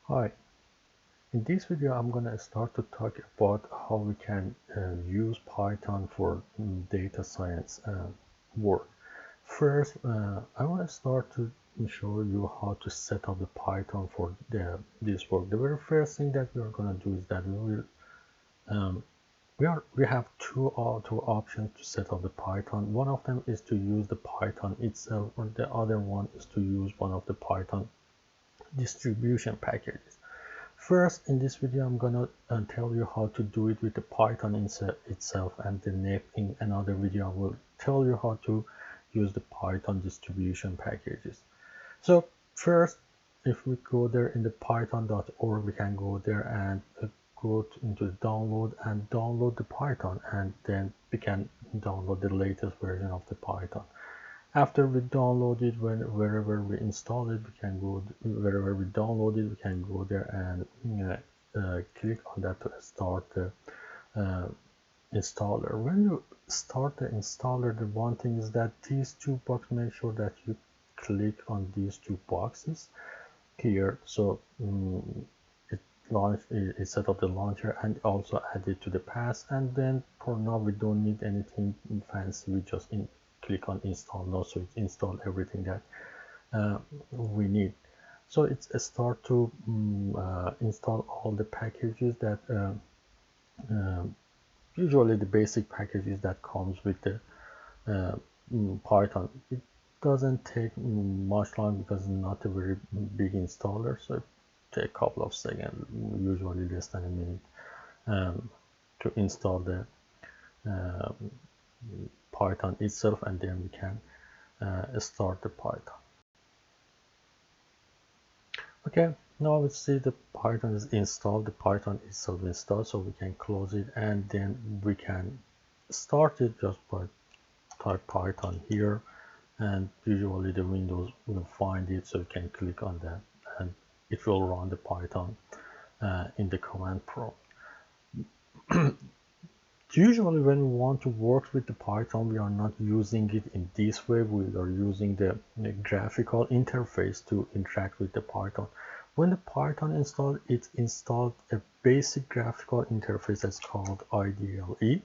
Hi, in this video I'm going to start to talk about how we can use Python for data science work. First, I want to start to show you how to set up the Python for this work. The very first thing that we are going to do is that um, we have two options to set up the Python. One of them is to use the Python itself, or the other one is to use one of the Python distribution packages. First, in this video, I'm gonna tell you how to do it with the Python itself, and then in another video, I will tell you how to use the Python distribution packages. So first, if we go there in the python.org, we can go there and go into the download and download the Python, and then we can download the latest version of the Python. After we download it, wherever we install it, we can go wherever we download it, we can go there and click on that to start the installer. When you start the installer, the one thing is that these two boxes, make sure that you click on these two boxes here. So it set up the launcher and also add it to the path. And then for now, we don't need anything fancy. We just click on install now, so it installed everything that we need. So it's a start to install all the packages that usually the basic packages that comes with the Python. It doesn't take much long because it's not a very big installer, so it takes a couple of seconds, usually less than a minute, to install the Python itself, and then we can start the Python. Okay, now we see the Python is installed, the Python is self-installed, so we can close it, and then we can start it just by type Python here, and usually the Windows will find it, so you can click on that and it will run the Python in the command prompt. Usually when we want to work with the Python, we are not using it in this way. We are using the graphical interface to interact with the Python. When the Python installed, it installed a basic graphical interface that's called IDLE.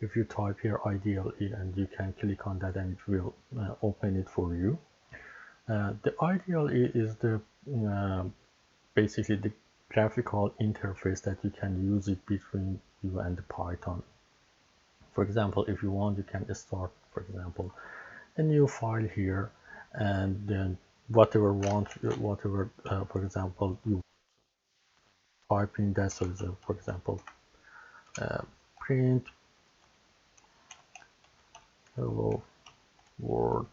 If you type here IDLE, and you can click on that and it will open it for you. The IDLE is the basically the graphical interface that you can use it between you and the Python. For example, if you want, you can start, for example, a new file here, and then whatever, for example, you type in that. So, for example, print hello world,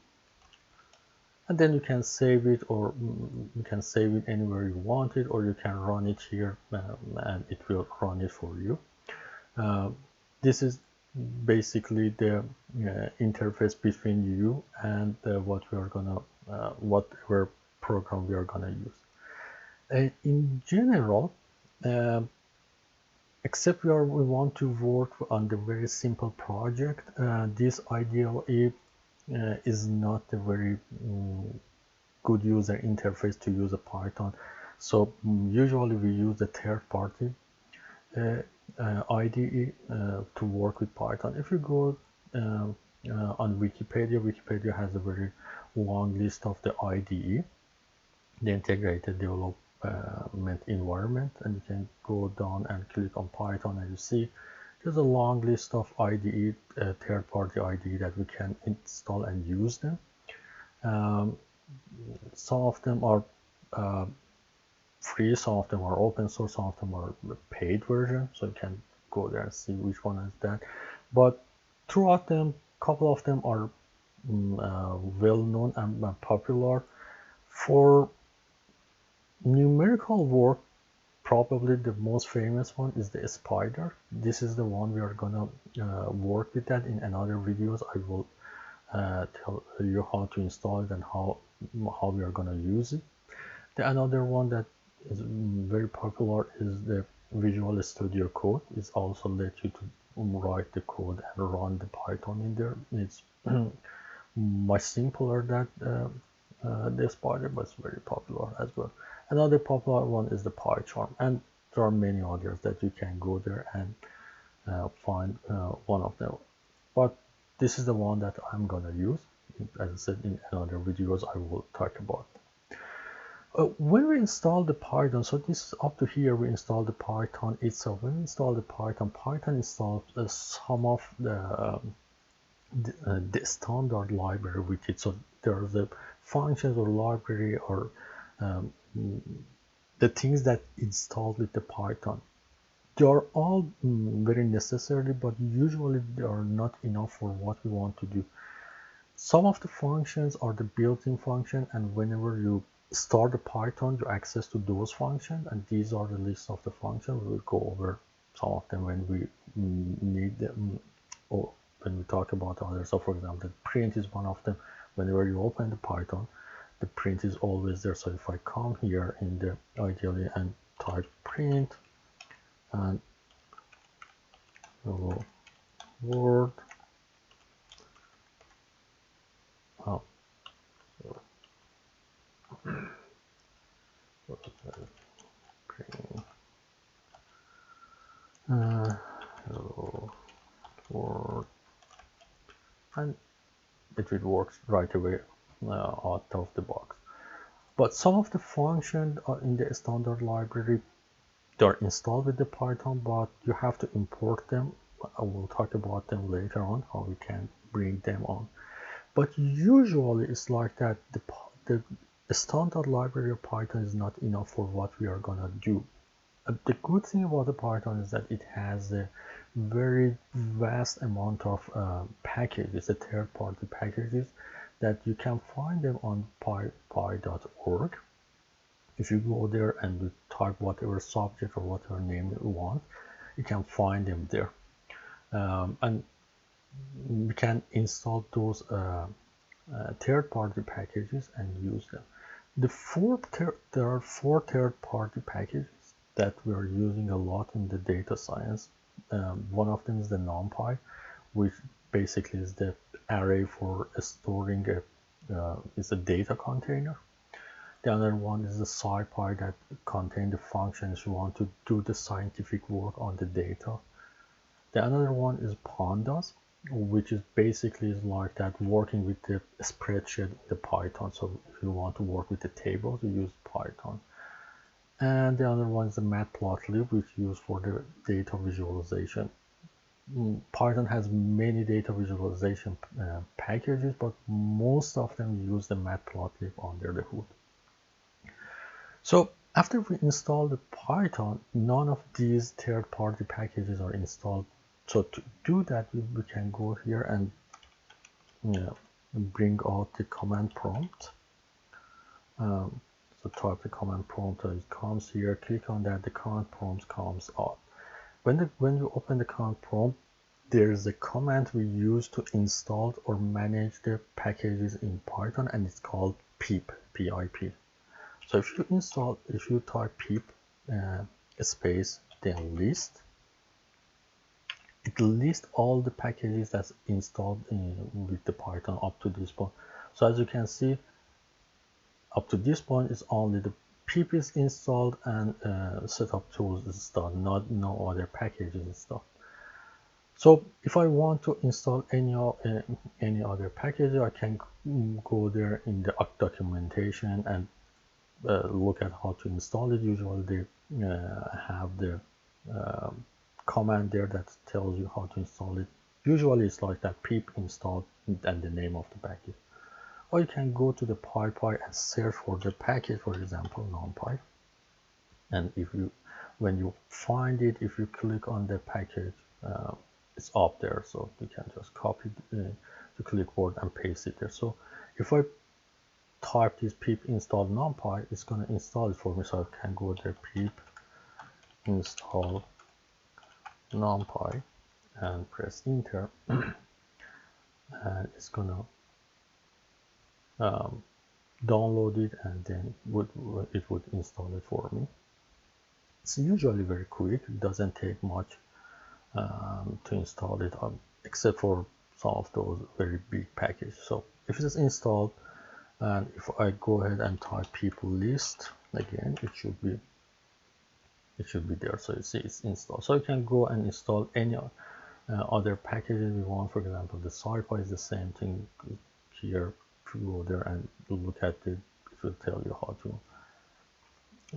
and then you can save it, or you can save it anywhere you want it, or you can run it here and it will run it for you. This is basically the interface between you and whatever program we are gonna use. In general, except we want to work on the very simple project, this IDLE is not a very good user interface to use a Python. So usually we use a third-party IDE to work with Python. If you go on Wikipedia has a very long list of the IDE, the integrated development environment, and you can go down and click on Python, and you see there's a long list of IDE, third-party IDE that we can install and use them. Some of them are free, some of them are open source, some of them are paid version, so you can go there and see which one is that. But throughout them, a couple of them are well known and popular. For numerical work, probably the most famous one is the Spider. This is the one we are gonna work with that in another videos. I will tell you how to install it and how we are gonna use it. The another one that is very popular is the Visual Studio Code. It also lets you to write the code and run the Python in there. It's much simpler than the Spider, but it's very popular as well. Another popular one is the PyCharm, and there are many others that you can go there and find one of them. But this is the one that I'm gonna use. As I said, in another videos I will talk about. When we install the Python, so this is up to here, we install the Python itself. When we install the Python, Python installs some of the standard library with it. So there's the functions or library or um, the things that installed with the Python. They are all very necessary, but usually they are not enough for what we want to do. Some of the functions are the built-in function, and whenever you start the Python, you access to those functions, and these are the list of the functions. We'll go over some of them when we need them, or when we talk about others. So for example, the print is one of them. Whenever you open the Python, the print is always there. So if I come here in the ideally and type print and word, oh, print, word, and it will work right away out of the box. But some of the functions are in the standard library. They're installed with the Python, but you have to import them. I will talk about them later on, how we can bring them on. But usually it's like that. The standard library of Python is not enough for what we are gonna do. The good thing about the Python is that it has a very vast amount of packages, the third-party packages, that you can find them on py.org. If you go there and you type whatever subject or whatever name you want, you can find them there. And we can install those third-party packages and use them. There are four third-party packages that we are using a lot in the data science. One of them is the Numpy, which basically is the array for storing is a data container. The other one is the SciPy that contains the functions you want to do the scientific work on the data. The other one is Pandas, which is basically like that, working with the spreadsheet in the Python. So if you want to work with the tables, you use Python. And the other one is the Matplotlib, which is used for the data visualization. Python has many data visualization packages, but most of them use the Matplotlib under the hood. So after we install the Python, none of these third-party packages are installed. So to do that, we can go here and bring out the command prompt. So type the command prompt, it comes here, click on that, the command prompt comes out. When you open the command prompt, there is a command we use to install or manage the packages in Python, and it's called pip, P-I-P. So if you type pip space then list, it lists all the packages that's installed with the Python up to this point. So as you can see, up to this point is only the pip is installed and setup tools is installed, no other packages installed. So if I want to install any other package, I can go there in the documentation and look at how to install it. Usually they have the command there that tells you how to install it. Usually it's like that, pip install and the name of the package. Or you can go to the PyPy and search for the package, for example, NumPy. And when you find it, if you click on the package, it's up there, so you can just copy the clipboard and paste it there. So if I type this pip install NumPy, it's going to install it for me. So I can go there, pip install NumPy and press enter, and it's gonna download it, and then it would install it for me. It's usually very quick. It doesn't take much to install it, except for some of those very big packages. So if it is installed, And if I go ahead and type people list again, it should be there. So you see it's installed. So you can go and install any other packages you want. For example, the SciPy is the same thing here. If you go there and look at it, it will tell you how to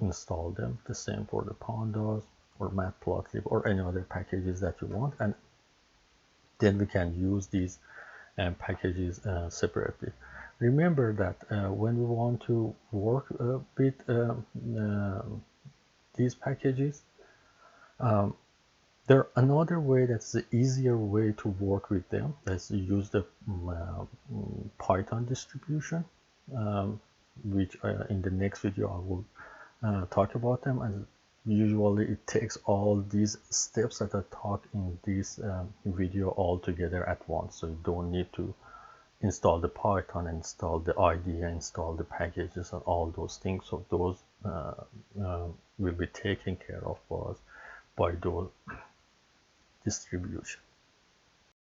install them. The same for the pandas or matplotlib or any other packages that you want, and then we can use these packages separately. Remember that when we want to work with these packages, there another way that's the easier way to work with them. Let's use the Python distribution, which in the next video I will talk about them. And usually it takes all these steps that I talk in this video all together at once, so you don't need to install the Python, install the IDE, install the packages and all those things. So those will be taken care of by those distribution.